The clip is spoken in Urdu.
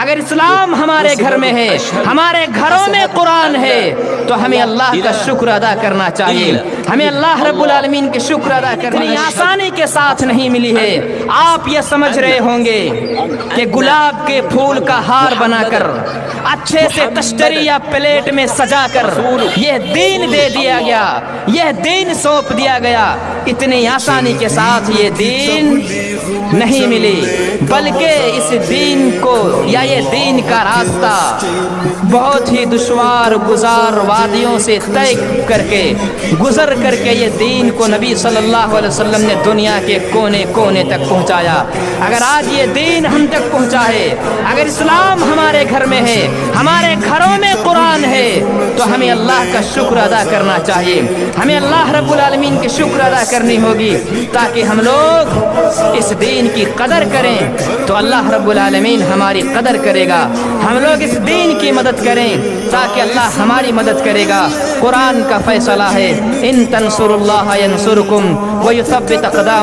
اگر اسلام ہمارے گھر میں ہے، ہمارے گھروں میں قرآن ہے، تو ہمیں اللہ کا شکر ادا کرنا چاہیے، ہمیں اللہ رب العالمین کے شکر ادا کرنی آسانی کے ساتھ نہیں ملی ہے۔ آپ یہ سمجھ رہے ہوں گے کہ گلاب کے پھول کا ہار بنا کر اچھے سے تشتری یا پلیٹ میں سجا کر یہ دین دے دیا گیا، یہ دین سونپ دیا گیا، اتنی آسانی کے ساتھ یہ دین نہیں ملی، بلکہ اس دین کو یا یہ دین کا راستہ بہت ہی دشوار گزار وادیوں سے طے کر کے گزر کر کے یہ دین کو نبی صلی اللہ علیہ وسلم نے دنیا کے کونے کونے تک پہنچایا۔ اگر آج یہ دین ہم تک پہنچا ہے، اگر اسلام ہمارے گھر میں ہے، ہمارے گھروں میں قرآن ہے، تو ہمیں اللہ کا شکر ادا کرنا چاہیے، ہمیں اللہ رب العالمین کی شکر ادا کرنی ہوگی تاکہ ہم لوگ اس دین کی قدر کریں، تو اللہ رب العالمین ہماری قدر کرے گا۔ ہم لوگ اس دین کی مدد کریں تاکہ اللہ ہماری مدد کرے گا۔ قرآن کا فیصلہ ہے ان تنصروا اللہ ینصرکم ویثبت اقدامکم۔